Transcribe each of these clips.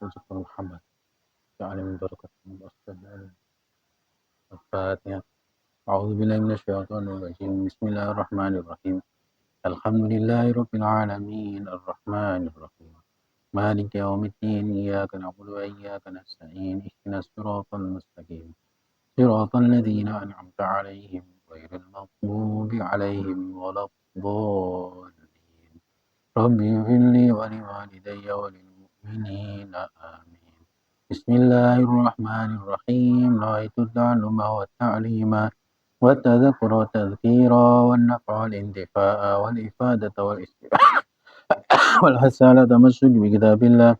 وذكر محمد جعل من بركة المصطفى الفاتحة. أعوذ بالله من الشيطان الرجيم. بسم الله الرحمن الرحيم. الحمد لله رب العالمين الرحمن الرحيم مالك يوم الدين إياك نعبد وإياك نستعين اهدنا الصراط المستقيم صراط الذين أنعمت عليهم غير المغضوب عليهم ولا الضالين. رب اغفر لي ولوالدي وللمؤمنين آمين. بسم الله الرحمن الرحيم. نويت التعلم والتعليم والتذكر والتذكير والنفع والانتفاع والإفادة والاستفادة والحث على تمسك بكتاب الله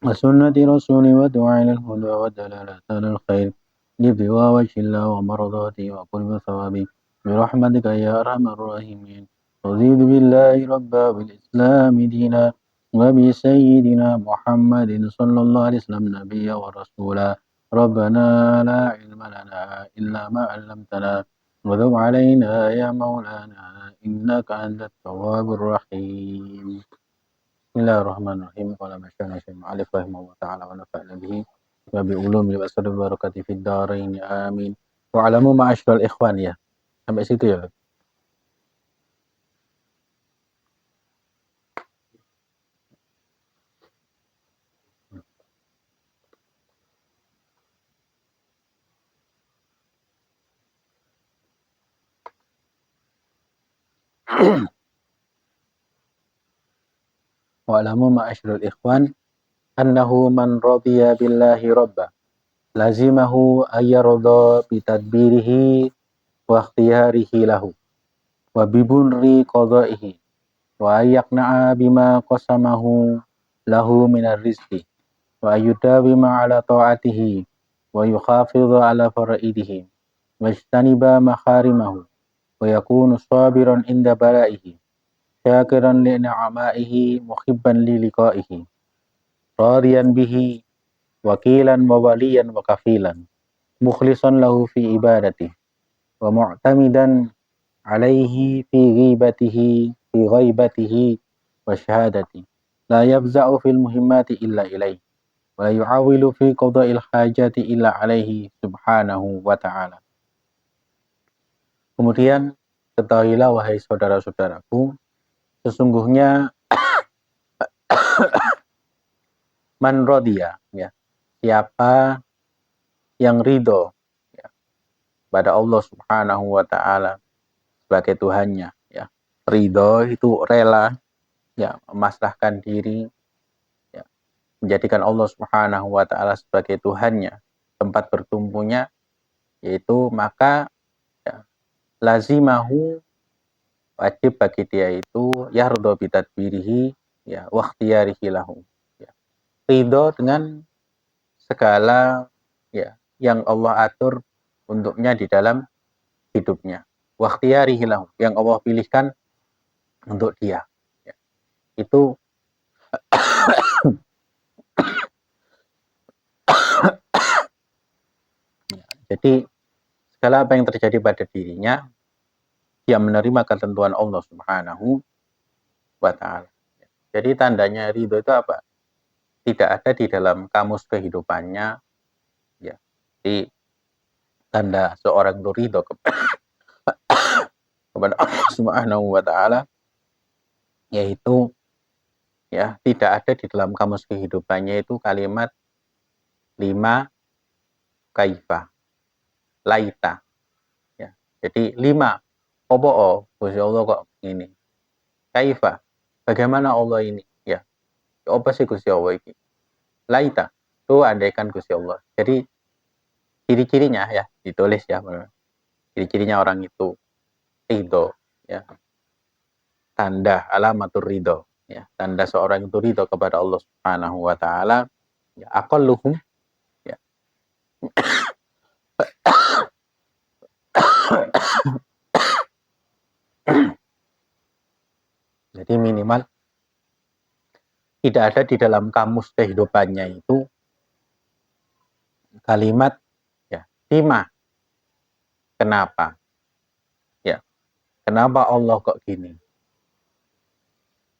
وسنة رسوله والدعاء إلى الهدى والدلالة على الخير لابتغاء وجه الله ومرضاته وقرب ثوابه برحمتك يا أرحم الراحمين. رضيت بالله ربا وبالإسلام دينا وبسيدنا محمد صلى الله عليه وسلم نبيا ورسولا. ربنا لا علم لنا إلا ما علمتنا وتب علينا يا مولانا إنك أنت التواب الرحيم. Bismillahirrahmanirrahim. Qala masyana syekh ma'alif rahimahullah ta'ala wa nafa'na bihi wa bi ulumi wa asrul barakati fid dharain amin. Wa alamu ma'asyiral ikhwan ya. Sampai situ ya. Wa alamu ma'asyiral ikhwan annahu man radiya billahi rabba lazimahu ayyarda bi tadbirihi wa ikhtiyarihi lahu wa bibunri qada'ihi wa ayyaqna'a bima qasamahu lahu minar rizqi wa ayyudawima ala ta'atihi wa yukhafidhu ala fara'idihi wa ijtaniba makharimahu wa yakunu sabiran inda bala'ihi syakiran li ni'amaihi muhibban li liqa'ihi radiyan bihi wakilan wa waliyan wa kafilan mukhlisan lahu fi ibadatihi wa mu'tamidan alaihi fi ghaibatihi wa syahadatihi la yafza'u fil muhimmati illa ilaih wa yu'awilu fi qada'il hajati illa alaihi subhanahu wa ta'ala. Kemudian ketahuilah wahai saudara-saudaraku, sesungguhnya man rodiya, ya, siapa yang ridho ya, pada Allah subhanahu wa ta'ala sebagai Tuhannya, ya. Ridho itu rela ya, memasrahkan diri ya, menjadikan Allah subhanahu wa ta'ala sebagai Tuhannya, tempat bertumpunya, yaitu maka ya, lazimahu wajib bagi dia itu yardho bitadbirihi ya wa ikhtiyarihi lahu ya. Ridho dengan segala ya yang Allah atur untuknya di dalam hidupnya. Wa ikhtiyarihi lahu yang Allah pilihkan untuk dia. Ya. Itu ya. Jadi segala apa yang terjadi pada dirinya dia menerima ketentuan Allah Subhanahu wa ta'ala. Jadi tandanya ridho itu apa? Tidak ada di dalam kamus kehidupannya ya. Jadi tanda seorang itu ridho kepada Allah Subhanahu wa ta'ala yaitu ya tidak ada di dalam kamus kehidupannya itu kalimat 5 kaifa laita ya. Jadi 5 opo Gusti Allah kok ini. Kaifa bagaimana Allah ini ya. Apa sih Gusti Allah ini? Laita itu andaikan Gusti Allah. Jadi ciri-cirinya ya ditulis ya. Ciri-cirinya orang itu ridho ya. Tanda alamatur ridho ya. Tanda seorang itu ridho kepada Allah Subhanahu wa ta'ala ya aqalluhum ya. Jadi minimal tidak ada di dalam kamus kehidupannya itu kalimat ya 5 kenapa ya kenapa Allah kok gini,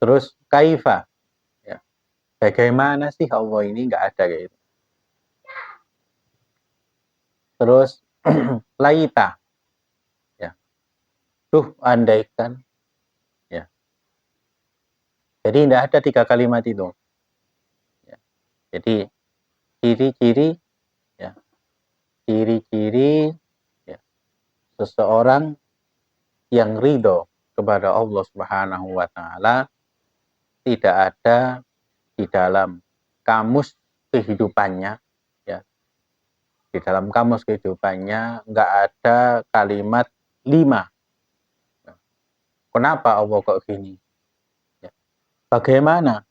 terus kaifa ya Bagaimana sih Allah ini? Nggak ada kayak gitu. Terus laita, ya. Andaikan, ya. Jadi tidak ada 3 kalimat itu. Ya. Jadi ciri-ciri, ya, ciri-ciri, ya, seseorang yang ridho kepada Allah Subhanahu wa Ta'ala tidak ada di dalam kamus kehidupannya, ya. Di dalam kamus kehidupannya nggak ada kalimat 5. Kenapa Allah kok gini? Ya. Bagaimana?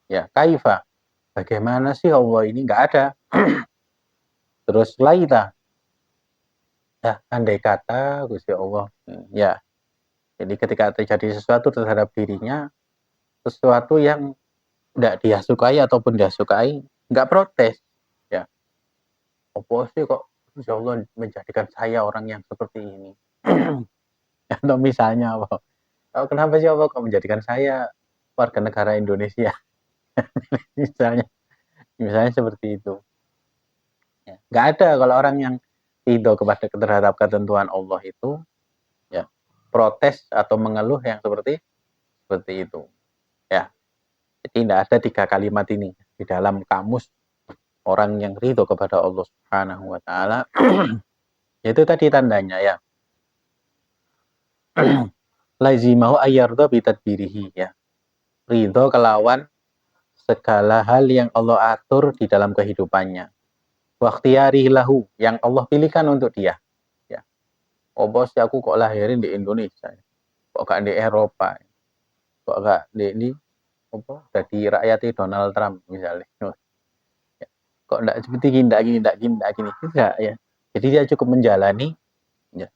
Ya, kaifa? Bagaimana sih Allah ini? Nggak ada. Terus laita, ya, andai kata Gusti Allah, ya. Jadi ketika terjadi sesuatu terhadap dirinya, sesuatu yang tidak dia sukai ataupun dia sukai, nggak protes, ya. Apa sih kok Gusti Allah menjadikan saya orang yang seperti ini? Atau misalnya apa? Oh, kenapa sih Allah kok menjadikan saya warga negara Indonesia? misalnya, misalnya seperti itu. Ya. Nggak ada kalau orang yang ridho kepada terhadap ketentuan Allah itu, ya, protes atau mengeluh yang seperti itu. Ya, jadi tidak ada 3 kalimat ini di dalam kamus orang yang ridho kepada Allah Subhanahu wa Ta'ala. Itu tadi tandanya, ya. Lazimahu ayyarda bitadbirihi, ya. Ridho kelawan segala hal yang Allah atur di dalam kehidupannya. Wakhtiyari lahu, yang Allah pilihkan untuk dia. Ya. Oh bos, aku kok lahirin di Indonesia. Kok gak di Eropa. Kok gak di ini, apa, jadi rakyatnya Donald Trump misalnya. Ya. Kok enggak seperti gini, enggak gini. Tidak, ya. Jadi dia cukup menjalani, ya,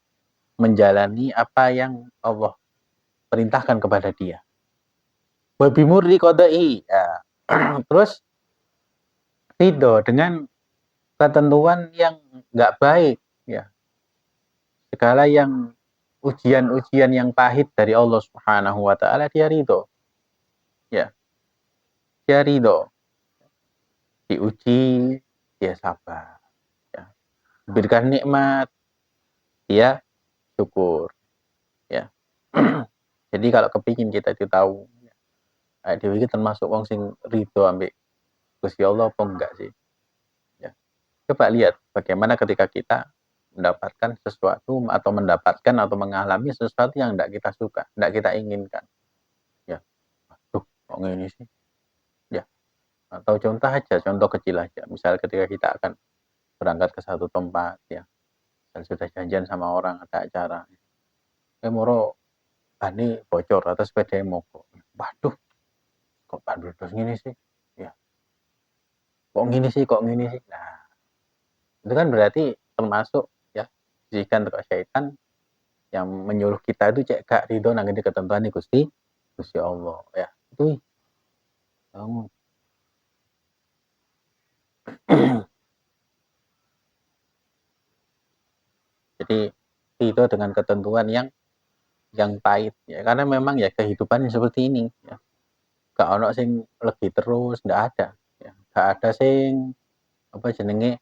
menjalani apa yang Allah perintahkan kepada dia. Wabimurri qada'i, ya. Terus ridho dengan ketentuan yang nggak baik, ya. Segala yang ujian-ujian yang pahit dari Allah Subhanahu wa Ta'ala, dia ridho, ya. Dia ridho, diuji dia sabar, ya. Diberikan nikmat dia syukur, ya. Jadi kalau kepingin kita itu tahu, dewe iki termasuk wong sing ridho ambek Gusti Allah apa enggak sih? Ya. Coba lihat bagaimana ketika kita mendapatkan sesuatu atau mengalami sesuatu yang enggak kita suka, enggak kita inginkan. Ya. Aduh, kok ngene sih? Ya. Atau contoh kecil aja. Misal ketika kita akan berangkat ke satu tempat, ya. Dan sudah janjian sama orang ada acara. Moro bani bocor atau sepeda mogok. Waduh, kok bandul terus gini sih? Ya. Kok gini sih? Nah, itu kan berarti termasuk, ya, bisikan teko syaitan yang menyuruh kita itu cek gak ridho nang ngene ketentuan Gusti Allah, ya. Itu kamu. Jadi ridho dengan ketentuan yang pahit, ya, karena memang ya kehidupan seperti ini, ya. Gak ono sing lebih terus, ndak ada, ya. Gak ada sing apa jenenge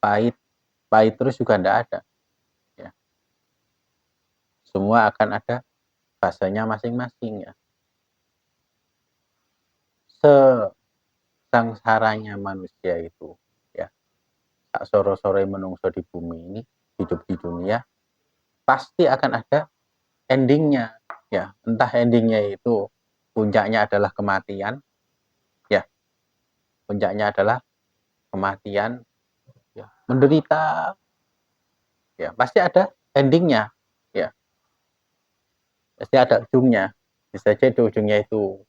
pahit pahit terus juga ndak ada, ya. Semua akan ada fasenya masing-masing, ya. Sesangsaranya manusia itu, ya, sak soro-sore menungso di bumi ini, hidup di dunia, pasti akan ada endingnya, ya. Entah endingnya itu puncaknya adalah kematian, ya. Puncaknya adalah kematian, ya. Menderita, ya. Pasti ada endingnya, ya. Pasti ada ujungnya. Bisa jadi ujungnya itu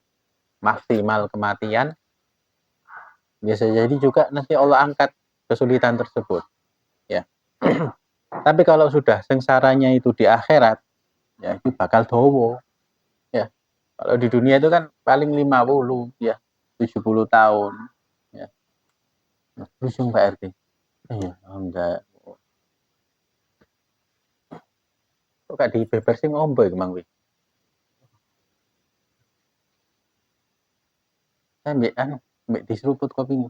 maksimal kematian, bisa jadi juga nanti Allah angkat kesulitan tersebut, ya. Tapi kalau sudah sengsaranya itu di akhirat, ya itu bakal dowo, ya. Kalau di dunia itu kan paling 50, ya, 70 tahun, ya. Terus yang Pak RT, iya, enggak, kok gak dibebasin ngombe emang wi, ambil anu mbek diseruput kopimu.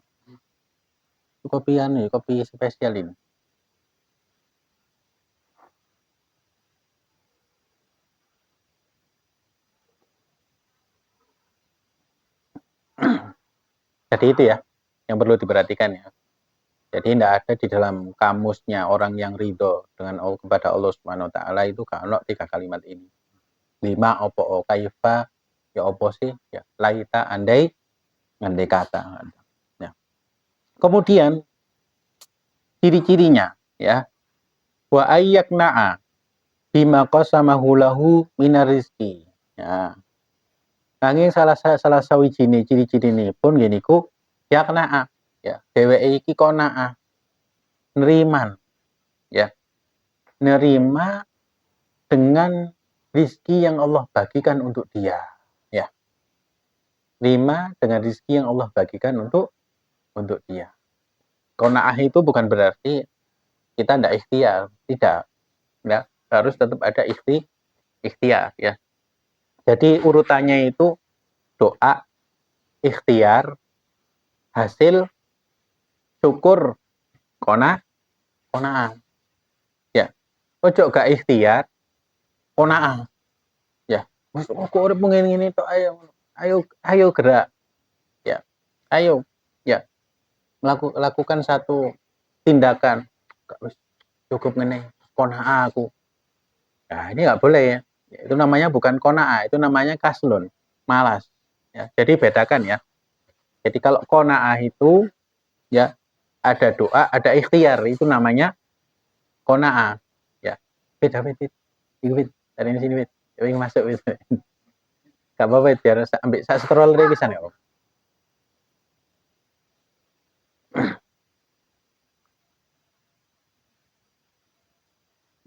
Kopi anu, kopi spesial ini. Jadi itu ya yang perlu diperhatikan ya. Jadi tidak ada di dalam kamusnya orang yang ridho dengan Allah kepada Allah Subhanahu wa taala itu kalau 3 kalimat ini. 5 opo kaifa ya opo sih ya laita andai kata. Ya. Kemudian ciri-cirinya ya wa ayyakna'a bima qasamahu lahu minar rizki. Ya. Nanging salah sawijine ciri-cirine pun ngene iku yakna'a ya dheweke iki qanaah neriman ya nerima dengan rizki yang Allah bagikan untuk dia ya nerima dengan rizki yang Allah bagikan untuk dia. Qanaah itu bukan berarti kita tidak ikhtiar, tidak ya harus tetap ada ikhtiar ya. Jadi urutannya itu doa, ikhtiar, hasil, syukur, qanaah. Ya. Ojo gak ikhtiar, qanaah. Ya. Wis kok urip ngene-ngene tok ayo gerak. Ya. Ayo ya. Lakukan satu tindakan. Gak wis cukup ngene, qanaah aku. Nah, ini nggak boleh ya. Itu namanya bukan qanaah, itu namanya kaslun, malas. Ya. Jadi bedakan ya. Jadi kalau qanaah itu ya ada doa, ada ikhtiar, itu namanya qanaah. Ya. Beda-beda. Dari sini wit. Yang masuk wit. Gak apa-apa biar ambil saya scroll dari sana ya.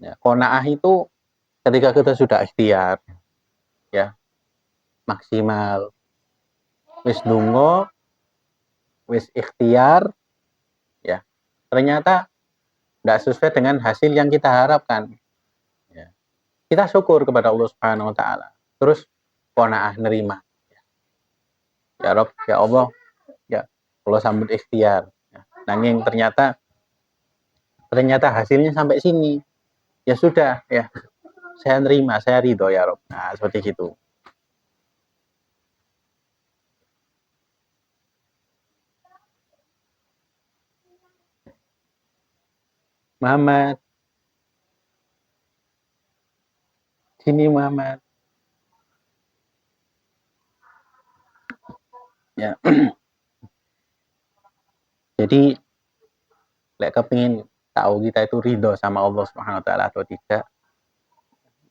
Ya, qanaah itu ketika kita sudah ikhtiar ya maksimal wis dungo wis ikhtiar ya ternyata tidak sesuai dengan hasil yang kita harapkan ya. Kita syukur kepada Allah Subhanahu wa taala terus qanaah nerima ya Rob ya Allah ya Allah sambut ikhtiar ya. Nanging ternyata hasilnya sampai sini ya sudah ya saya nerima saya ridho ya Rob. Nah seperti itu. Muhammad. Sini Muhammad. Ya. Jadi lek kepingin tahu kita itu ridho sama Allah Subhanahu wa taala atau tidak,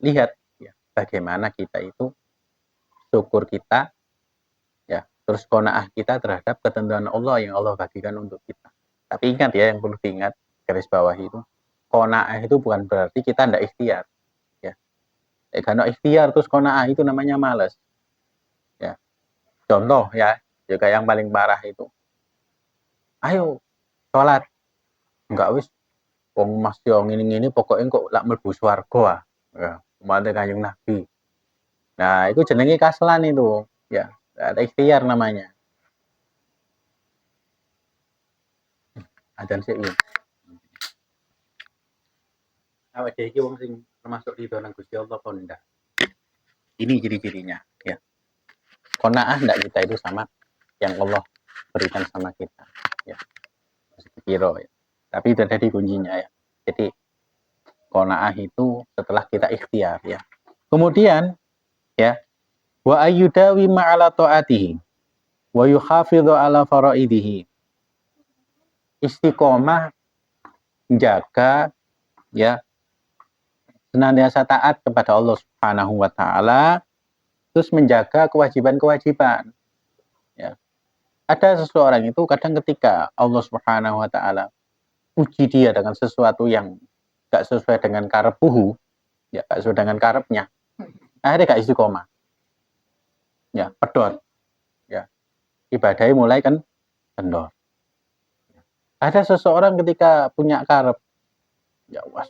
lihat ya bagaimana kita itu syukur kita ya, terus qanaah kita terhadap ketentuan Allah yang Allah bagikan untuk kita. Tapi ingat ya yang perlu diingat garis bawah itu, qanaah itu bukan berarti kita tidak ikhtiar ya. Karena ikhtiar terus qanaah itu namanya malas. Ya. Contoh ya, juga yang paling parah itu. Ayo sholat. Enggak wis wong Mas yo ngene-ngene pokoknya kok lak mlebu swarga ya, umat Kanjeng Nabi. Nah, itu jenenge kaslan itu ya, ada ikhtiar namanya. Adzan sik iki. Awake dhewe iki wong sing termasuk ridho nang Gusti Allah apa ndak? Ini ciri-cirinya ya. Qanaah ndak kita itu sama yang Allah berikan sama kita ya. Sekiro ya. Tapi itu tadi kuncinya ya. Jadi qanaah itu setelah kita ikhtiar ya. Kemudian ya wa ayyudawi ma'ala ta'atihi wa yuhafidhu ala faraidihi. Istiqomah menjaga ya senantiasa taat kepada Allah Subhanahu wa taala terus menjaga kewajiban-kewajiban ya. Ada seseorang itu kadang ketika Allah Subhanahu wa taala uji dia dengan sesuatu yang gak sesuai dengan karepuhu ya gak sesuai dengan karepnya akhirnya gak istiqomah ya pedot ya ibadahnya mulai kan kendor. Ada seseorang ketika punya karep ya was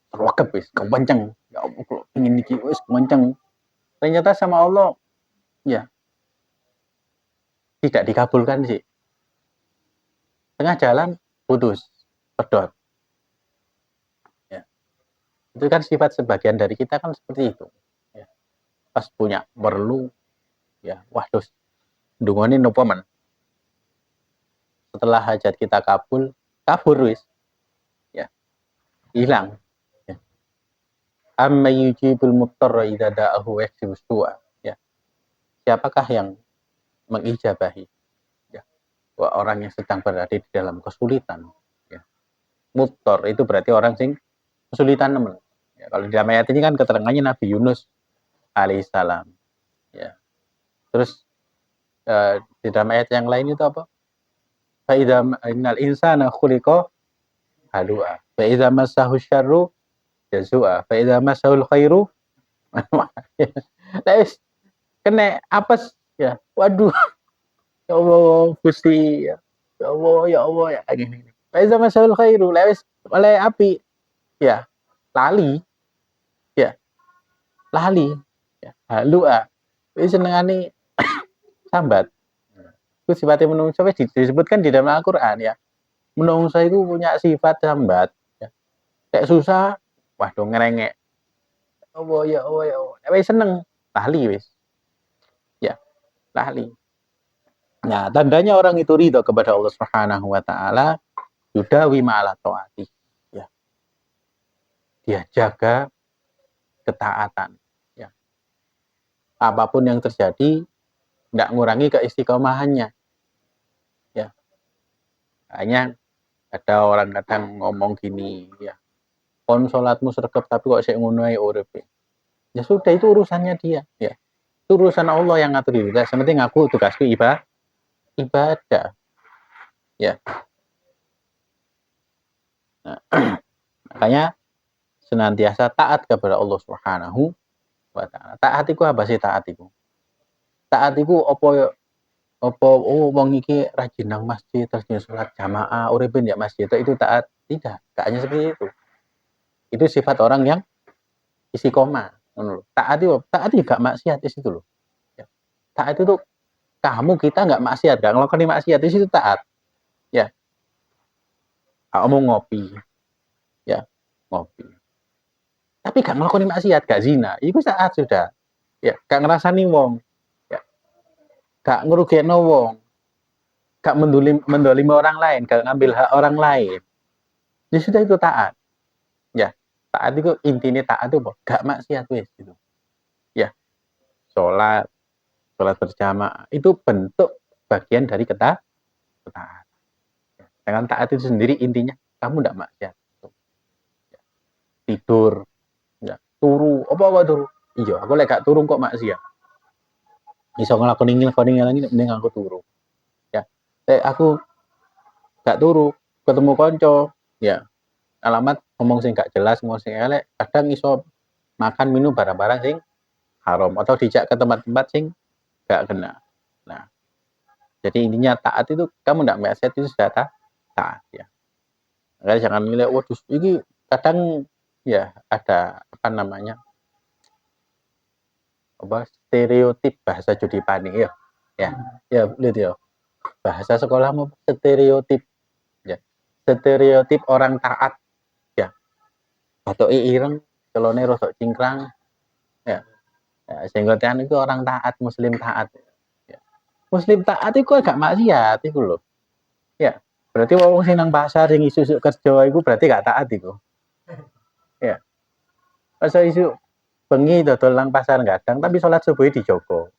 rokep wis kenceng ya Allah kalau ingin niki wis kenceng ternyata sama Allah ya tidak dikabulkan sih. Tengah jalan putus, pedot. Ya. Itu kan sifat sebagian dari kita kan seperti itu. Ya. Pas punya perlu, ya wah terus ndungone nopo men. Setelah hajat kita kabul wis. Ya, hilang. Ya. Amma yujibul muttarra idza da'ahu wa yaksibus su'a. Ya. Siapakah yang mengijabahi ya orang yang sedang berada di dalam kesulitan ya. Muttar itu berarti orang sing kesulitan nemen ya. Kalau di dalam ayat ini kan keterangannya Nabi Yunus alaihissalam ya. Terus di dalam ayat yang lain itu apa? Fa idza innal insana khuliqa halua fa idza massahu syarru jazua fa idza massahul khairu kena apes ya. Waduh, ya Allah Gusti ya Allah ya gini. Faiza masyaallah khairu lewis oleh api ya lali ya lali ya halua wis senengane sambat itu sifatnya menungso disebutkan di dalam Al-Qur'an ya. Menungso itu punya sifat sambat ya. Kayak susah waduh ngerengek ya Allah wis seneng lali wis ya lali. Nah, tandanya orang itu ridho kepada Allah Subhanahu wa taala yudawi ma'ala taati. Ya. Dia jaga ketaatan. Ya. Apapun yang terjadi, tidak ngurangi keistiqomahannya. Ya. Hanya ada orang kadang ngomong gini, ya. Kon sholatmu sregep tapi kok sik ngono ae uripe. Ya sudah itu urusannya dia. Ya. Itu urusan Allah yang ngatur itu. Yang penting aku tugasku ibadah. Ya. Nah, makanya senantiasa taat kepada Allah Subhanahu wa taala. Taat iku apa sih taat iku? Taat iku apa wong iki rajin nang masjid, rajin salat jamaah, uripe ya masjid itu taat? Tidak, gak hanya seperti itu. Itu sifat orang yang istiqomah, ngono lho. Taat itu gak maksiat di situ loh. Ya. Taat itu kita nggak maksiat, gak ngelakuin maksiat di situ taat. Ya. Kamu ngopi. Ya, ngopi. Tapi gak ngelakuin maksiat, gak zina. Itu taat sudah. Ya, gak ngerasani wong. Ya. Gak ngerugekno wong. Gak mendolimi orang lain, gak ngambil hak orang lain. Ya sudah itu taat. Ya, taat itu intinya taat itu gak maksiat wis gitu. Ya, sholat berjamaah itu bentuk bagian dari ketaatan. Dengan taat itu sendiri intinya kamu tidak maksiat. Ya. Tidur, ya. Turu, apa turu? Iya, aku lek gak turu kok maksiat. Iso ngelakoni lagi mending aku turu. Ya, aku gak turu, ketemu konco, ya alamat ngomong sing gak jelas, ngomong sing elek, kadang iso makan minum barang-barang sing haram atau dijak ke tempat-tempat sing gak kena. Nah, jadi intinya taat itu kamu ndak maksiat itu sudah taat ya. Makanya jangan nilai waduh ini kadang ya ada apa namanya? Apa stereotip bahasa judi panik ya. Ya, lihat ya. Bahasa sekolahmu stereotip ya. Stereotip orang taat ya. Atau ireng celone rosok cingkrang ya. Ya, sehingga itu orang taat, muslim taat. Ya. Muslim taat itu agak maksiat itu loh. Ya, berarti wong sing nang pasar sing isu-isu kerja iku berarti gak taat iku. Ya. Masa isu bengi dodol nang pasar gadang tapi sholat subuh dijogo.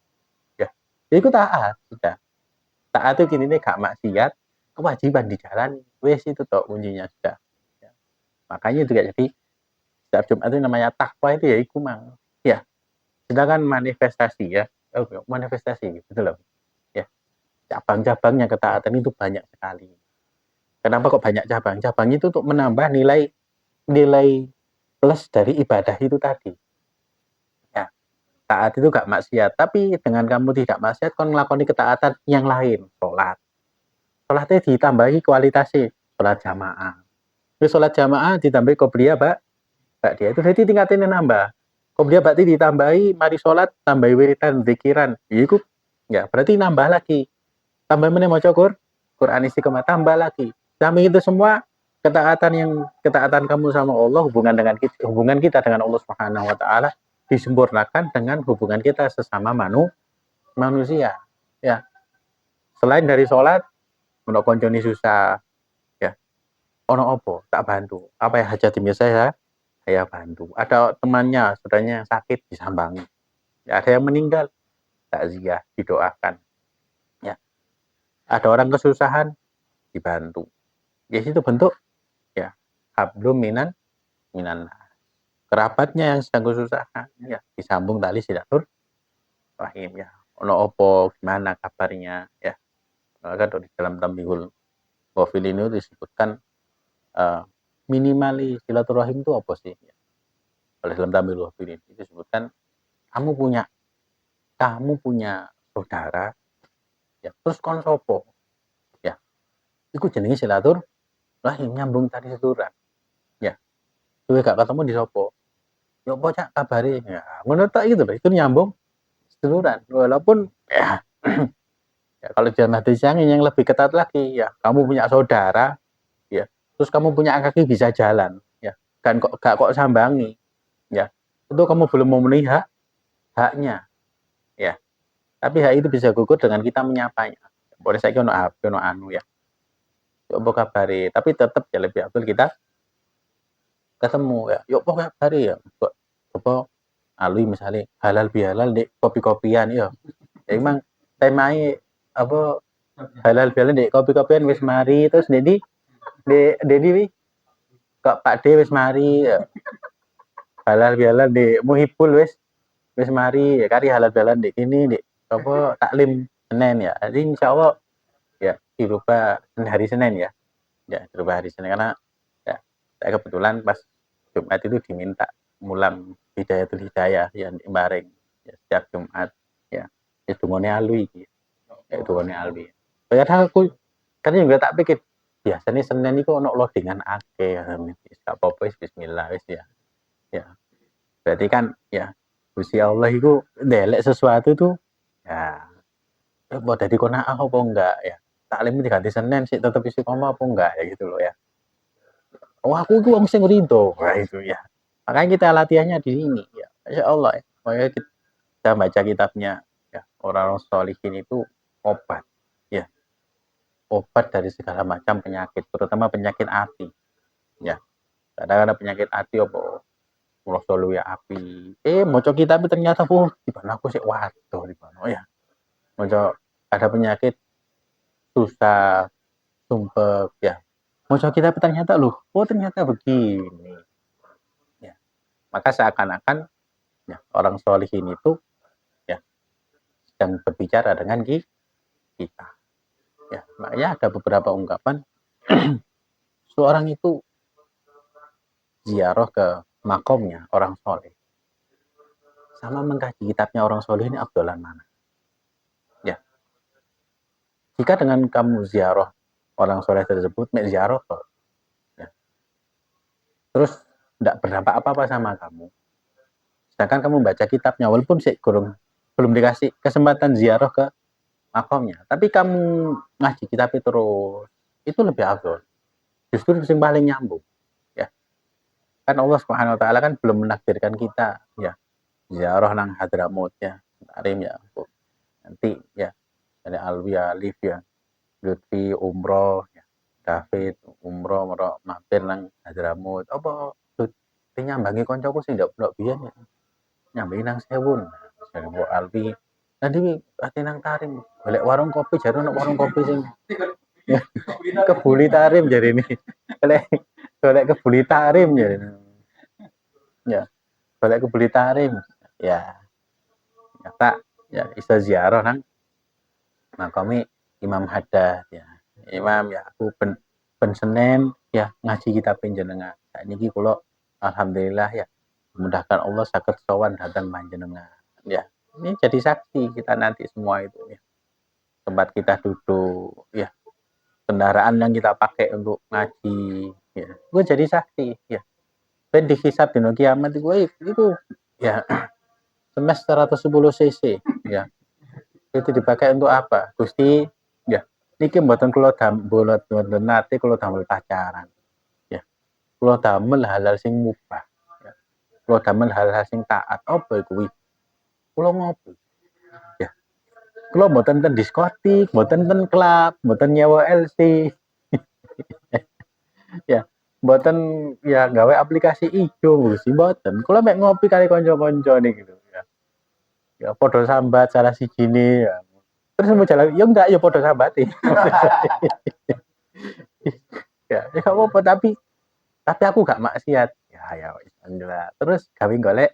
Ya. Iku taat sudah. Taat itu kini gak maksiat, kewajiban dijalani. Wes itu toh kuncinya sudah. Ya. Makanya juga jadi setiap Jumat itu namanya takwa itu ya iku mang. Ya. Sedangkan manifestasi ya, manifestasi gitu loh. Ya, cabang-cabangnya ketaatan itu banyak sekali. Kenapa kok banyak cabang? Cabang itu untuk menambah nilai plus dari ibadah itu tadi. Ya, taat itu gak maksiat, tapi dengan kamu tidak maksiat, kau ngelakoni ketaatan yang lain, sholat. Sholatnya ditambahi kualitasnya, sholat jamaah. Terus sholat jamaah ditambahi qobliyah, dia itu jadi tingkatannya nambah. Kemudian berarti ditambahi mari sholat, tambahi wiridan, zikiran. Itu ya berarti nambah lagi. tambah meneh maca Quran istiqomah, tambah lagi. Samping itu semua ketaatan kamu sama Allah, hubungan kita dengan Allah Subhanahu wa taala disempurnakan dengan hubungan kita sesama manusia. Ya. Selain dari sholat, ono koncone susah, ya. Ono opo, tak bantu. Apa yang hajat saya bantu. Ada temannya, saudaranya yang sakit disambangi. Ya, ada yang meninggal, takziah, didoakan. Ya. Ada orang kesusahan, dibantu. Ya itu bentuk ya hablum minan kerabatnya yang sedang kesusahan ya disambung tali silaturahim ya. Ono opo gimana kabarnya ya. Maka di dalam Tambihul Ghafil ini disebutkan minimali silaturahim itu apa sih? Ya. Oleh dalam Tambihul Ghafil ini disebutkan kamu punya saudara ya terus kon sopo ya. Iku jenenge silaturahim nyambung tali silaturahim. Ya. Suwe gak ketemu di sopo. Ya apa cak kabare ya ngono tok gitu loh itu nyambung seduluran walaupun ya, ya kalau dalam hadis yang lebih ketat lagi ya kamu punya saudara ya terus kamu punya kaki bisa jalan ya kan kok sambangi ya itu kamu belum memenuhi haknya ya tapi hak itu bisa gugur dengan kita menyapanya boleh saya ono HP ono anu ya apa kabare tapi tetap ya lebih afdal kita ketemu ya yuk apa kabare ya apa alui misalnya halal bihalal di kopi-kopian ya emang temai apa halal bihalal di kopi-kopian wis mari terus Dedi kok Pak D wis mari ya. Halal bihalal di muhibul wis mari ya kari halal bihalal di ini di apa taklim Senin ya jadi insyaallah ya dirubah hari Senin ya dirubah hari Senin karena ya saya kebetulan pas Jumat itu diminta mulam hidayatul hidayah yang bareng ya, setiap Jumat ya itu ngone alwi ya itu ngone alwi padahal aku kan juga tak pikir biasanya Senin itu ono loadingan akeh ya gak apa-apa bismillah wis ya ya berarti kan ya Gusti Allah itu ndelek sesuatu tuh ya mau dari konaah apa enggak ya taklim diganti Senin sih tetap istiqomah apa enggak ya gitu loh ya oh aku itu wong sing rido wah itu ya makanya kita latihannya di sini ya Masya Allah ya makanya kita baca kitabnya ya orang-orang sholihin itu obat ya obat dari segala macam penyakit terutama penyakit hati ya kadang-kadang penyakit hati apa merasa lu ya api moco kitab ternyata di mana aku sih waduh di mana ya moco ada penyakit susah sumpah ya moco kitab ternyata ternyata begini ya maka seakan-akan ya orang solihin itu ya sedang berbicara dengan kita ya makanya ada beberapa ungkapan seorang itu ziarah ke makomnya orang soleh sama mengkaji kitabnya orang soleh ini afdolan mana ya jika dengan kamu ziarah orang soleh tersebut ziarah ya. Terus tidak berdampak apa-apa sama kamu sedangkan kamu baca kitabnya walaupun sih belum dikasih kesempatan ziarah ke makomnya tapi kamu ngaji kitab terus itu lebih afdol justru yang paling nyambung ya kan Allah Subhanahu wa taala kan belum menakdirkan kita ya ziarah nang Hadramut ya Tarim ya nanti ya dari Alwi Alif ya Lutfi umroh ya David umroh mampir nang Hadramut apa Lutfi nyambangi koncoku sih ndak biyen ya nyambangi nang Sewun Sewu Alwi nanti ati nang Tarim golek warung kopi jare ono warung kopi sing ya, kebuli Tarim jadi ini golek kebuli Tarim jadi ya golek kebuli Tarim ya tak ya iso ziarah nang makami Imam Haddad ya Imam ya aku ben Senin ya ngaji kitab panjenengan sakniki kula alhamdulillah ya memudahkan Allah saged sowan dhateng panjenengan ya ini jadi saksi kita nanti semua itu ya tempat kita duduk ya kendaraan yang kita pakai untuk ngaji ya gue jadi saksi ya ben dihisab dino kiamat itu ya semester 110 cc ya itu dipakai untuk apa Gusti ya Niki mboten kula mboten nate kula damel pacaran. Ya, kula damel hal-hal sing mubah. Ya. Kula damel hal-hal sing taat. Apa kuwi? Kula ngopi. Ya. Kula mboten ten diskotik, mboten ten klub, mboten nyewa LC. Ya. Mboten ya gawe aplikasi ijo Gusti mboten. Kula mek ngopi kali kanca-kanca niki lho ya. Ya padha sambat salah sijine ya. Terus mau jalan, ya enggak ya padha sambate. Ya, ya gak apa-apa tapi aku gak maksiat. Ya ya wis alhamdulillah. Terus gawe golek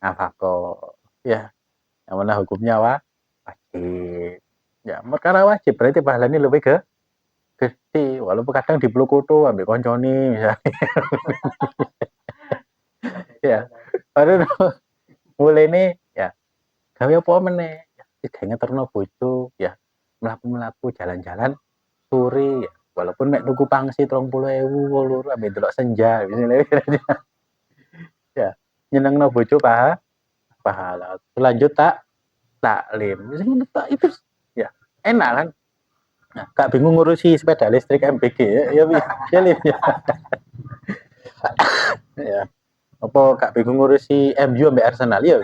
nafkah. Ya, yang mana hukumnya wajib. Ya, perkara wajib berarti pahalanya lebih gede. Walaupun kadang diplukutu ambil koncone misalnya. Ya, baru mulai ini ya gawe apa meneh. Ya, gawe ngeterno bojo ya. Melaku-melaku jalan-jalan sore ya. Walaupun mek tuku pangsit 30.000 loro ambek delok senja misalnya. Ya, nyenengno bojo pahala. Lanjut taklim. Itu ya enak kan. Nah, gak bingung ngurusi sepeda listrik MPG ya, ya, ya, ya. Ya. Apa gak bingung ngurusi MU ambek Arsenal ya.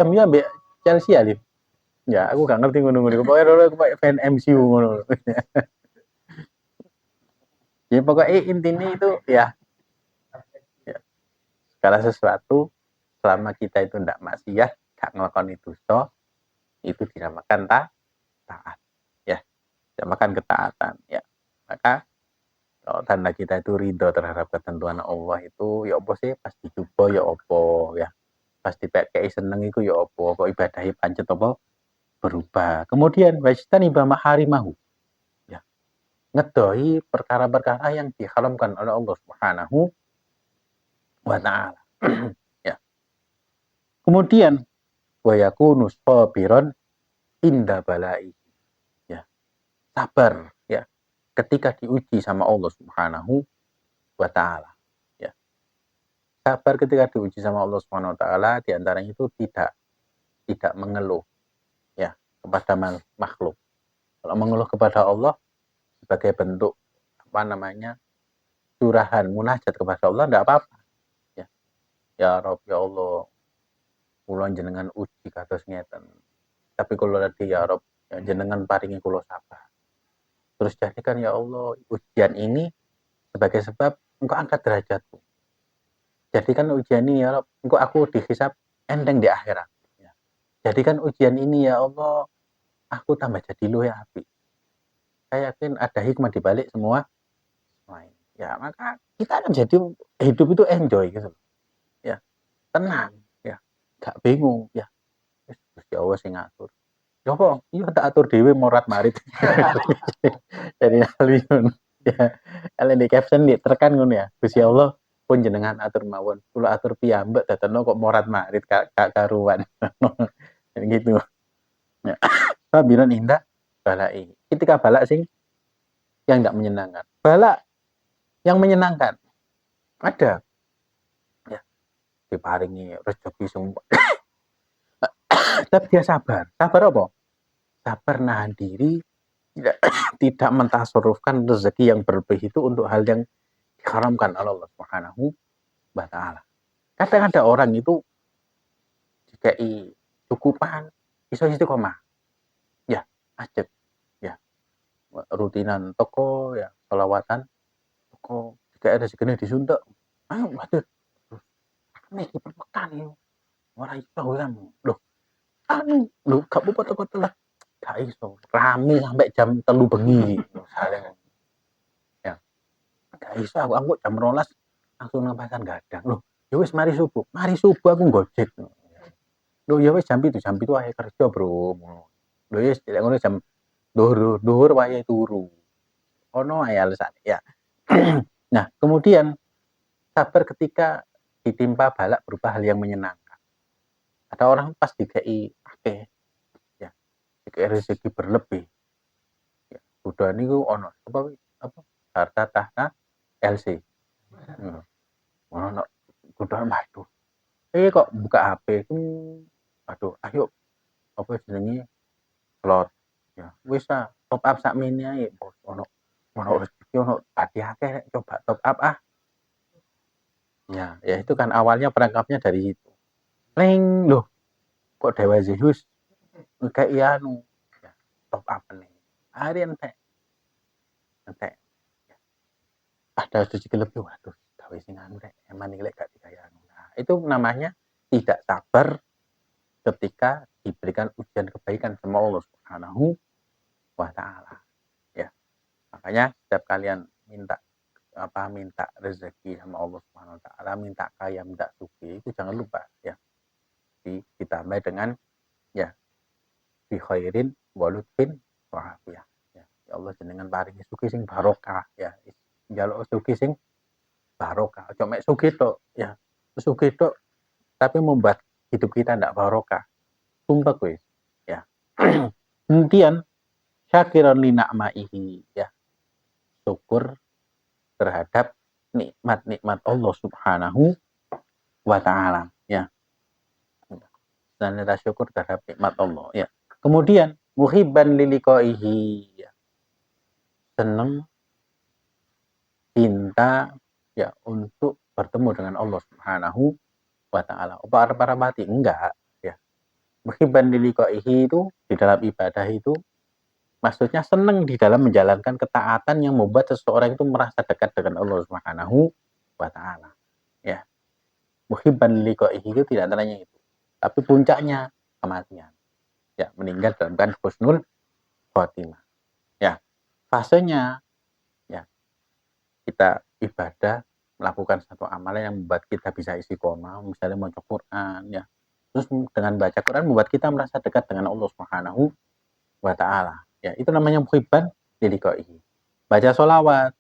MU ambek Chelsea ya, Lip. Ya, aku gak ngerti ngono-ngono. Pokoknya aku fan MCU ngono. Ya pokoknya intinya itu ya, ya segala sesuatu selama kita itu ndak maksiat, gak ngelakoni dosa, itu dinamakan taat. Ya, dinamakan ketaatan. Ya, maka kalau tanda kita itu ridho terhadap ketentuan Allah itu ya apa sih pasti coba ya apa ya pasti pakai seneng itu ya apa kok ibadahi pancet apa berubah kemudian wajtan ibah maharimahu ya ngedoi perkara-perkara yang diharamkan oleh Allah Subhanahu wa taala ya kemudian wa yakunu sabiran inda balai ya sabar ya ketika diuji sama Allah Subhanahu wa taala ya sabar ketika diuji sama Allah Subhanahu wa taala di antaranya itu tidak mengeluh ya kepada makhluk. Kalau mengeluh kepada Allah sebagai bentuk apa namanya curahan munajat kepada Allah tidak apa-apa ya. Ya Rob ya Allah kula jenengan uji kados ngeten. Tapi kalau tadi ya Rob ya jenengan paringi kula sabar. Terus jadikan ya Allah ujian ini sebagai sebab engkau angkat derajatku. Jadikan ujian ini ya Rob engkau aku dihisab enteng di akhirat. Ya. Jadikan ujian ini ya Allah aku tambah jadi luwih apik. Saya yakin ada hikmah di balik semua ini. Ya, maka kita akan jadi hidup itu enjoy gitu. Ya, tenang, ya. Gak bingung, ya. Gusti Allah sing ngatur. Ya apa? Iya tak atur dhewe morat marit. Dari aliyun. Ya. Kalau di caption di terkan ngono ya. Gusti Allah pun jenengan atur mawon. Kula atur piyambak dadekno kok morat marit gak karuan. Gitu. Ya. Sabiran indah balai. Ketika balak sing yang enggak menyenangkan. Balak yang menyenangkan. Ada ya diparingi rezeki semua tapi dia sabar apa sabar nahan diri tidak tidak mentasarufkan rezeki yang berlebih itu untuk hal yang diharamkan oleh Allah Subhanahu wa taala kadang ada orang itu dikai cukupan iso istiqomah ya ajeb ya rutinan toko ya selawatan toko jika ada segini disuntuk ayo waduh ini diperpekan ya orang itu kamu loh lu gak apa foto-foto lah gak iso rame sampai jam 3 bengi misalnya ya gak iso aku jam 12 langsung nang pasar gadang loh ya wis mari subuh aku gojek loh ya wis jam 7 wae kerja bro loh ya tidak ngono jam dhuwur wae turu ono ae alasane ya nah kemudian sabar ketika ditimpa balak berupa hal yang menyenangkan ada orang pas dikai akeh ya dikai rezeki berlebih ya udah niku ono apa harta tahta LC ono kudu waduh kok buka HP aduh ayo apa jenenge slot Ya, wis top up sakmene ae, Bos. Ono rezeki ono tadi akeh coba top up ah. Ya itu kan awalnya perangkapnya dari situ. Leng, loh kok Dewa Zeus ngekei anu ya, top up nih. Hari entek ada rezeki lebih, waduh gawe sing anu rek, eman iki lek gak digawe anu. Nah, itu namanya tidak sabar ketika diberikan ujian kebaikan sama Allah Subhanahu wa taala. Ya, makanya setiap kalian minta rezeki sama Allah Subhanahu wa taala, minta kaya, minta sugih, itu jangan lupa ya. Ditambah dengan ya bi khairin wa lutfin wa afiyah. Ya, ya Allah jenengan paringi sugih sing barokah ya. Njaluk sugih sing barokah. Ojo mek sugih tok ya. Sugih tok tapi membuat hidup kita ndak barokah. Sumpah wis ya. Kemudian syakiran li na'maihi ya. Syukur terhadap nikmat-nikmat Allah Subhanahu wa taala ya. Dan kita syukur terhadap nikmat Allah ya. Kemudian muhibban liliqaihi ya. Senang cinta ya untuk bertemu dengan Allah Subhanahu wa taala. Para mati enggak ya. Muhibban liliqaihi itu di dalam ibadah itu maksudnya senang di dalam menjalankan ketaatan yang membuat seseorang itu merasa dekat dengan Allah Subhanahu wa taala. Ya. Muhibban liliqaihi itu tidak antaranya itu. Tapi puncaknya kematian. Ya, meninggal dalam keadaan husnul khotimah. Ya, fasenya ya kita ibadah melakukan satu amalan yang membuat kita bisa istiqomah, misalnya membaca Quran ya. Terus dengan baca Quran membuat kita merasa dekat dengan Allah Subhanahu wa taala. Ya, itu namanya muhibban liliqaihi. Baca solawat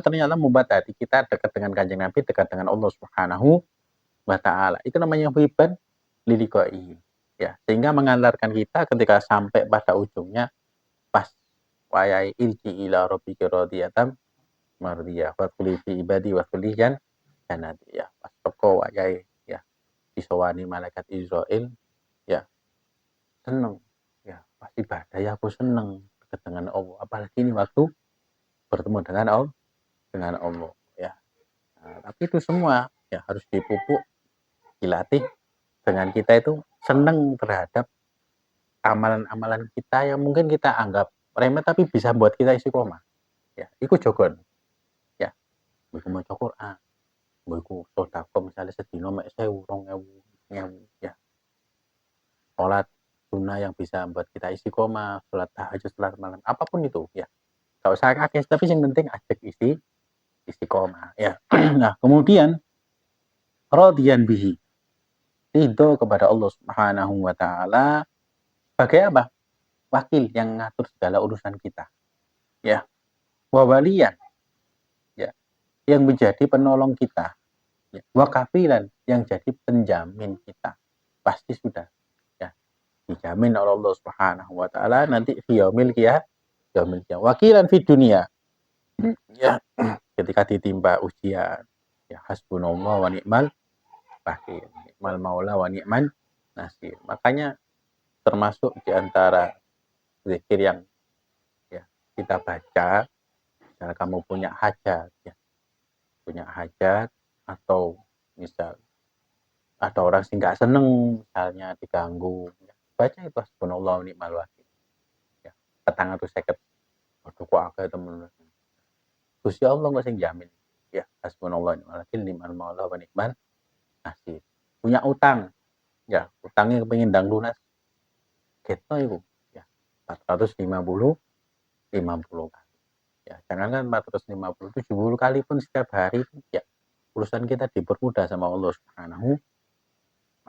ternyata membuat hati kita dekat dengan Kanjeng Nabi, dekat dengan Allah Subhanahu wa taala. Itu namanya muhibban liliqaihi. Ya, sehingga mengantarkan kita ketika sampai pada ujungnya pas wayai ilji ila rabbika radiyatan mardiyah wa qul fi ibadi wa quliyan jannati ya pas teko wayai ya disowani malaikat Israil ya seneng ya pas ibadah ya aku seneng dekat dengan Allah apalagi ini waktu bertemu dengan Allah ya. Nah, tapi itu semua ya harus dipupuk dilatih dengan kita itu seneng terhadap amalan-amalan kita yang mungkin kita anggap remeh tapi bisa buat kita istiqomah ya ikut jogon ya iku maca Quran iku sedekah misalnya sedina mek 1000 2000 ya sholat sunnah yang bisa membuat kita istiqomah sholat tahajud sholat malam apapun itu ya gak usah akeh tapi yang penting ajak istiqomah ya. Nah kemudian radiyan bihi ridho kepada Allah Subhanahu wa taala sebagai apa wakil yang ngatur segala urusan kita ya wawaliyan ya yang menjadi penolong kita ya wakafilan yang jadi penjamin kita pasti sudah ya dijamin oleh Allah Subhanahu wa taala nanti yaumil qiyamah wakilan di dunia ya ketika ditimpa ujian ya hasbunallah wa ni'mal wakil ni'mal maula wa ni'man nasir makanya termasuk diantara zikir yang ya kita baca misalnya kamu punya hajat ya punya hajat atau misal ada orang sih nggak seneng misalnya diganggu ya, baca itu hasbunallah wa ni'mal wakil ya petang atau seket aduh kok akeh temen Gusti Allah nggak sing jamin ya hasbunallah wa ni'mal wakil ni'mal maula wa ni'man nasir punya utang ya utangnya kepengin ndang lunas getno iku ya 450 50 kali ya jangankan 450 70 kali pun setiap hari ya urusan kita dipermudah sama Allah Subhanahu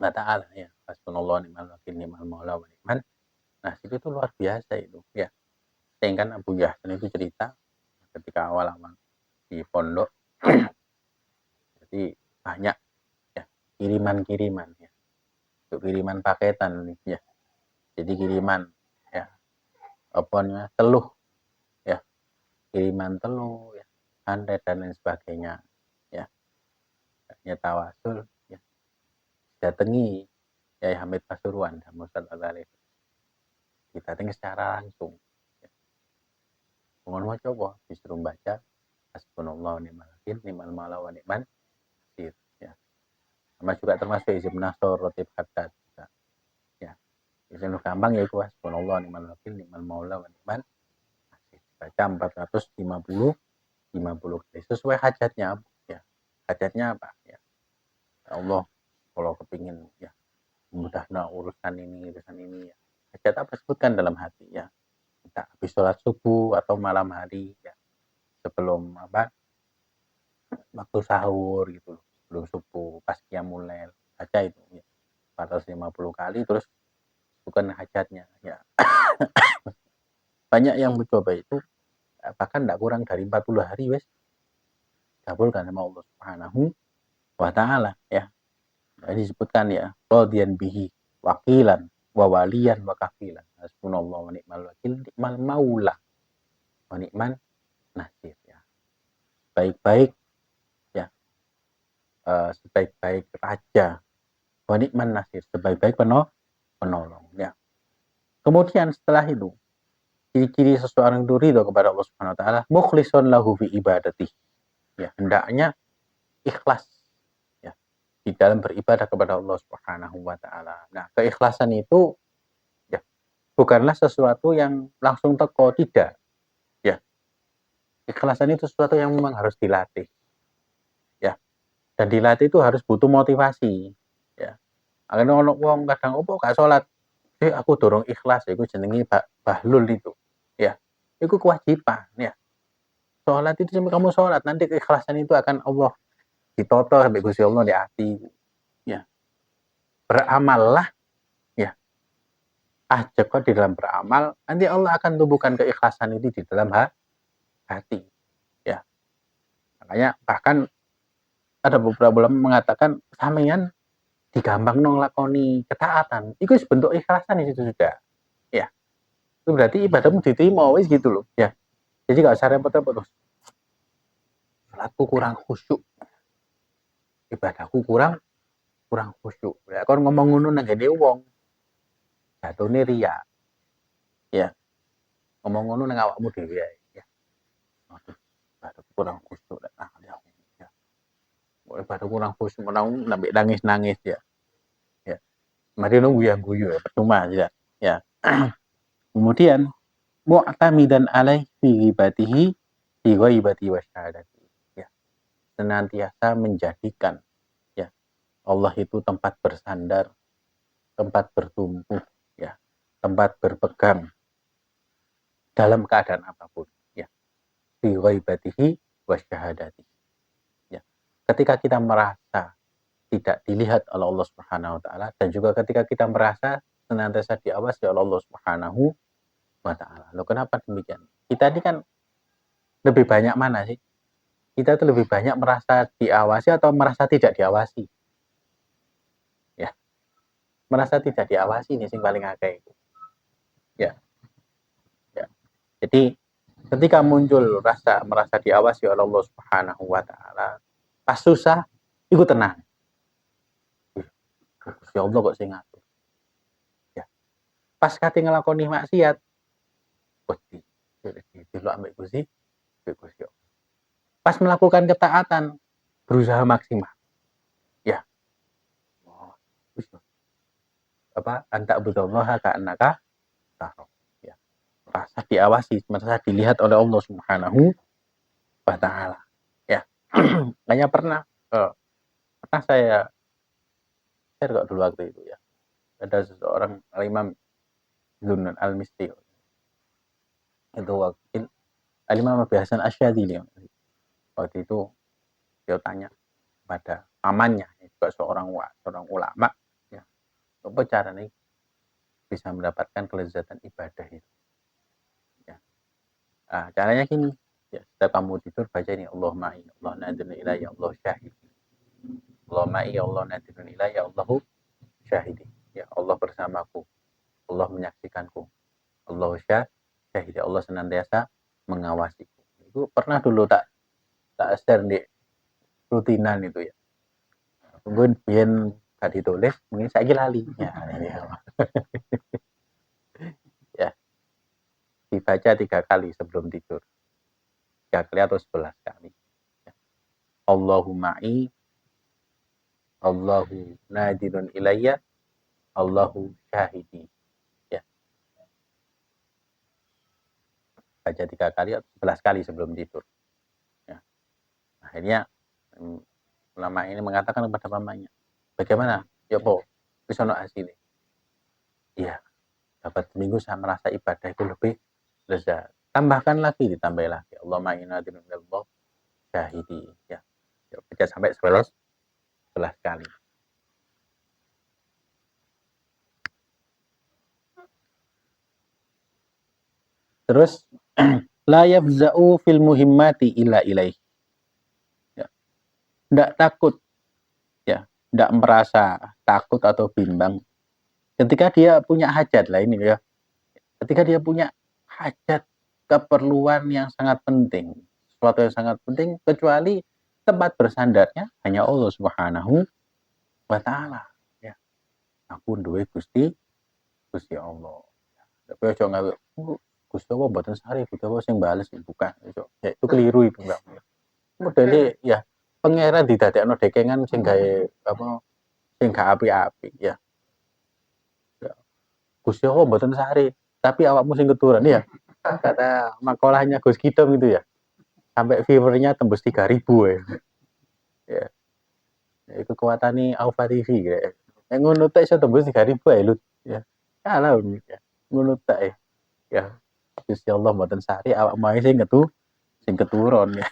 wa taala ya hasbunallah ni'mal wakil ni'mal maula wa ni'man nasir itu luar biasa itu ya sehingga Abu Yahsan itu cerita ketika awal-awal di pondok jadi banyak ya kiriman-kiriman ya untuk kiriman paketan ya jadi kiriman ya apa namanya teluh ya kiriman teluh ya andet dan lain sebagainya ya hanya tawasul ya datangi Yai Hamid Pasuruan Musad Al-Alif didatangi secara langsung Bangun maca apa? Disuruh baca hasbunallahu wa ni'mal wakil, ni'mal maula wa ni'man nasir. Ya. Sama juga termasuk izin nasor, rotib haddad. Ya. Izin gampang ya itu hasbunallahu wa ni'mal wakil, ni'mal maula wa ni'man nasir. Baca 450 kali sesuai hajatnya. Ya. Hajatnya apa? Ya. Allah, kalau kepingin ya memudahkan urusan ini ya. Hajat apa sebutkan dalam hati ya. Kita habis sholat subuh atau malam hari ya. Sebelum waktu sahur gitu loh. Sebelum subuh, pas qiyamul lail. Baca itu ya. 450 kali terus bukan hajatnya ya. Banyak yang mencoba itu bahkan tidak kurang dari 40 hari wes kabulkan sama Allah Subhanahu wa taala ya. Jadi disebutkan ya, radiyan bihi wakilan wa waliyan wa kafilan. Hasbunallahu wa ni'mal wakil, ni'mal maula wa ni'man nasir ya. Baik-baik ya, sebaik-baik raja wa ni'man nasir, sebaik-baik penolong ya. Kemudian setelah itu ciri-ciri seseorang itu ridho kepada Allah Subhanahu wa taala, mukhlishun lahu fi ibadati. Ya, hendaknya ikhlas ya di dalam beribadah kepada Allah Subhanahu wa taala. Nah, keikhlasan itu ya bukanlah sesuatu yang langsung teko, tidak. Ya, ikhlasan itu sesuatu yang memang harus dilatih. Ya. Dan dilatih itu harus butuh motivasi. Ya. Akhirnya ono wong kadang opo gak salat. Aku dorong ikhlas, iku jenenge bahlul itu. Ya. Itu kewajiban ya. Salat itu sampai kamu salat, nanti keikhlasan itu akan Allah ditoto sampai Gusti Allah di hati. Ya. Beramallah ya. Kok di dalam beramal, nanti Allah akan tumbuhkan keikhlasan itu di dalam hati. Ya. Makanya bahkan ada beberapa ulama mengatakan sampeyan digampang nglakoni ketaatan. Itu bentuk ikhlasan itu sudah. Ya. Itu berarti ibadahmu diterima wis gitu loh. Ya. Jadi gak usah repot-repot terus. Salatku kurang khusyuk. Ibadahku kurang khusyuk. Ya kon ngomong ngono nang ngene wong. Jatune riya. Ya. Ngomong ngono nang awakmu dhewe ae. Ya. Ibadahku kurang khusyuk. Ya. Ibadah kurang khusyuk menang sampai nangis-nangis ya. Ya. Mari nunggu yang guyu ya, percuma ya. Ya. Kemudian mu'tamidan alaih fi ghibatihi fi ghaibati wa syahadati. Ya. Senantiasa menjadikan ya Allah itu tempat bersandar, tempat bertumbuh ya, tempat berpegang dalam keadaan apapun ya. Fi ghaibatihi wa syahadati. Ya. Ketika kita merasa tidak dilihat oleh Allah Subhanahu wa taala dan juga ketika kita merasa senantiasa diawasi oleh Allah Subhanahu wa taala. Loh kenapa demikian? Kita ini kan lebih banyak mana sih? Kita tuh lebih banyak merasa diawasi atau merasa tidak diawasi? Ya. Merasa tidak diawasi ini sing paling akeh itu. Ya. Ya. Jadi ketika muncul merasa diawasi oleh Allah Subhanahu wa taala, pas susah iku tenang. Ya Allah kok sing ngatur. Ya. Pas kate nglakoni maksiat, wedi. Delok ambek Gusti, pas melakukan ketaatan, berusaha maksimal. Ya. Anta budallaha ka'annaka taro. Ya. Merasa diawasi, merasa dilihat oleh Allah Subhanahu wa taala. Ya. Hanya pernah saya kok dulu waktu itu ya. Ada seseorang Imam Zunnun Al-Misri. Itu waktu Imam Abi Hasan Asyadzili. Waktu itu dia tanya pada pamannya, juga seorang ulama, ya, apa caranya bisa mendapatkan kelezatan ibadah itu. Ya. Nah, caranya gini, ya, setiap kamu tidur baca ini Allah ma'i, Allah nadirun ilayya, Allah syahidi. Allah ma'i, Allah nadirun ilayya, Allahu syahidi. Ya, Allah bersamaku, Allah menyaksikanku, Allah syahidi, Allah senantiasa mengawasiku. Itu pernah dulu tak share di rutinan itu ya. Mungkin biyen gak ditulis, mungkin saya lali. Ya, ya. Ya, dibaca 3 kali sebelum tidur. 3 kali atau 11 kali. Allahu ma'i, Allahu nadirun ilayya, Allahu syahidi. Ya, baca 3 kali atau 11 kali sebelum tidur. Ya. Akhirnya ulama ini mengatakan kepada mamanya, bagaimana? Ya po, bisa no hasilnya. Iya, dapat seminggu saya merasa ibadah itu lebih lezat. Tambahkan lagi, ditambah lagi. Allah ma'inadun Allah syahidi. Ya, baca sampai 11 kali. Terus la yafza'u fil muhimmati illa ilaih. Ya. Tidak takut, ya, tidak merasa takut atau bimbang ketika dia punya hajat lah ini ya. Ketika dia punya hajat, keperluan yang sangat penting, sesuatu yang sangat penting, kecuali tempat bersandarnya hanya Allah Subhanahu wa taala. Ya. Aku duwe Gusti Allah. Tapi aja ngawe Gusti Allah mboten sari, Gusti Allah sing bales bukan. Ya, itu keliru itu Mbak. Modele ya pangeran didadekno dekengan sing gawe apa sing gak apik-apik ya. Gusti Allah mboten sari, tapi awakmu sing keturunan ya. Kata makalahnya Gus Kidom itu ya. Sampai viewernya tembus 3.000 ya. Ya. Itu kekuatane Alfa TV ya. Yang ngono tek iso tembus 3.000 ya Lut. Ya. Kalah ya. Ngono tek ya. Gusti Allah mboten sari awak mae sing keturun ya.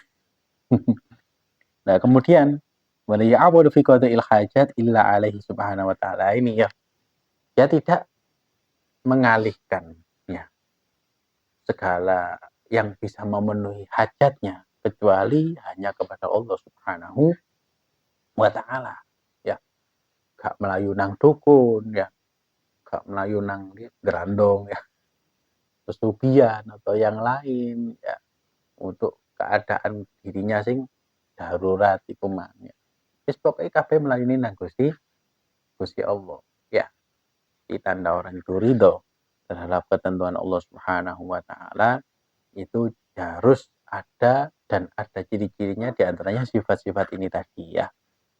Nah, kemudian wala ya'budu fi qada'il hajat illa alaihi subhanahu wa ta'ala ini ya. Dia tidak mengalihkan ya segala yang bisa memenuhi hajatnya kecuali hanya kepada Allah Subhanahu wa taala. Ya, gak melayu nang dukun ya, gak melayu nang gerandong ya, pesugihan atau yang lain ya untuk keadaan dirinya sing darurat iku mah. Ya. Wis pokoke kabeh melayani nang Gusti Allah. Ya, ditanda orang itu ridho terhadap ketentuan Allah Subhanahu wa taala itu harus ada dan ada ciri-cirinya diantaranya sifat-sifat ini tadi ya.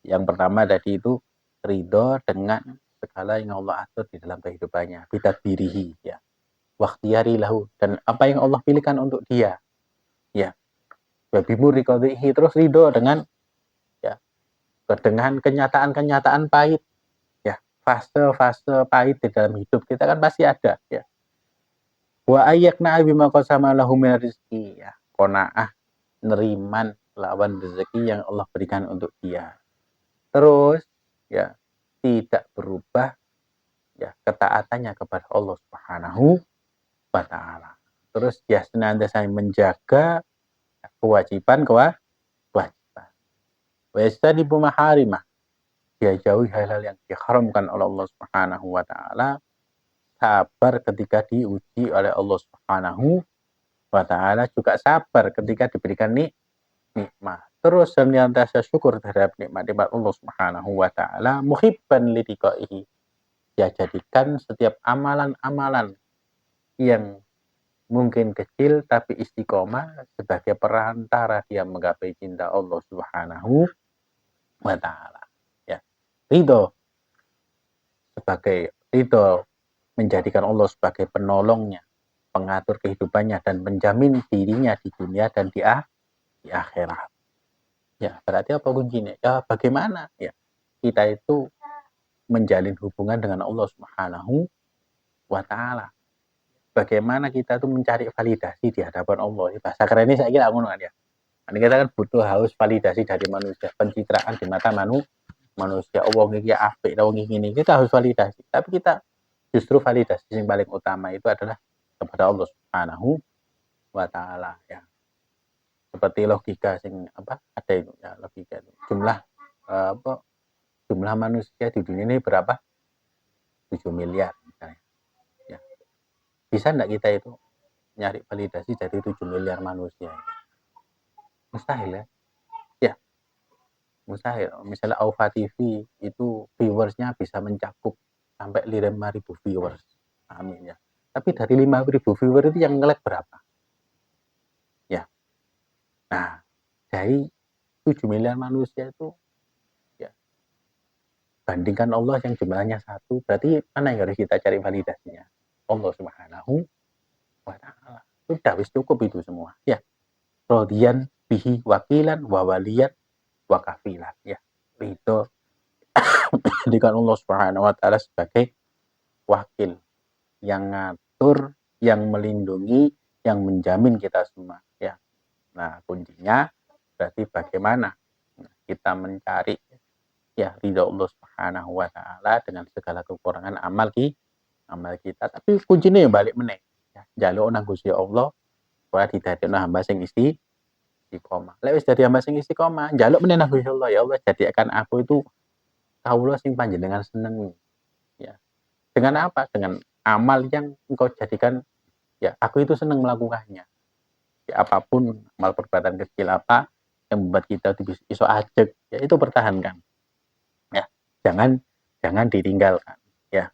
Yang pertama tadi itu ridho dengan segala yang Allah atur di dalam kehidupannya, bitadbirihi ya. Wakhtiyari lahu, dan apa yang Allah pilihkan untuk dia. Ya. Babimuri qadhihi, terus ridho dengan ya dengan kenyataan-kenyataan pahit ya. Fase-fase pahit di dalam hidup kita kan pasti ada ya. Wa ayyakna bima qasama lahu min rizqi ya. Qanaah neriman lawan rezeki yang Allah berikan untuk dia. Terus ya tidak berubah ya ketaatannya kepada Allah Subhanahu wa taala. Terus dia senantiasa menjaga kewajiban. Wa yastanibu maharimah. Dia jauhi hal-hal yang diharamkan oleh Allah Subhanahu wa taala. Sabar ketika diuji oleh Allah Subhanahu wa taala, juga sabar ketika diberikan nikmat. Terus senantiasa syukur terhadap nikmat-nikmat Allah Subhanahu wa taala, muhibban liqaihi. Dia jadikan setiap amalan-amalan yang mungkin kecil tapi istiqomah sebagai perantara dia menggapai cinta Allah Subhanahu wa taala. Ya. Ridho menjadikan Allah sebagai penolongnya, pengatur kehidupannya dan menjamin dirinya di dunia dan di akhirat. Ya, berarti apa kuncinya? Ya, bagaimana ya kita itu menjalin hubungan dengan Allah Subhanahu wa taala. Bagaimana kita tuh mencari validasi di hadapan Allah. Bahasa kerennya saya kira ngono kan ya. Ini kita kan butuh haus validasi dari manusia, pencitraan di mata manusia. Oh, wong iki apik, wong iki ngene. Kita harus validasi. Tapi kita justru validasi yang paling utama itu adalah kepada Allah Subhanahu wa taala ya. Seperti logika sing apa? Ada itu ya logika itu. Jumlah manusia di dunia ini berapa? 7 miliar misalnya. Ya. Bisa enggak kita itu nyari validasi dari 7 miliar manusia? Mustahil ya. Ya, mustahil. Misalnya Alfa TV itu viewersnya bisa mencakup sampai 5.000 viewers. Amin ya. Tapi dari 5.000 viewers itu yang nge-like berapa? Ya. dari 7 miliar manusia itu, ya bandingkan Allah yang jumlahnya 1, berarti mana yang harus kita cari validasinya? Allah Subhanahu wa Ta'ala. Sudah wis cukup itu semua. Ya. Radiyan bihi wakilan wa waliyan wa kafilan. Ya. Ridho jadikan Allah Subhanahu wa Ta'ala sebagai wakil yang ngatur, yang melindungi, yang menjamin kita semua. Ya. Nah, kuncinya berarti bagaimana kita mencari ya ridho Allah Subhanahu wa Ta'ala dengan segala kekurangan amal kita. Tapi kuncinya yang balik meneh. Ya, njaluk nang Gusti Allah supaya didadekno hamba sing istiqomah. Lek wis dadi hamba sing istiqomah, njaluk meneh nang Gusti Allah, ya Allah jadikan aku itu kawula sing panjenengan senengi. Ya. Dengan apa? Dengan amal yang engkau jadikan ya aku itu senang melakukannya. Ya, apapun amal perbuatan kecil apa yang membuat kita iso ajeg, ya itu pertahankan. Ya, jangan ditinggalkan. Ya.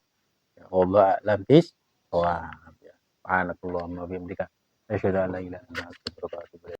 Allah a'lam bis. Wah, ya. Subhanallahumma wa bihamdika. Asyhadu an la ilaha illa anta astaghfiruka wa atubu ilaik.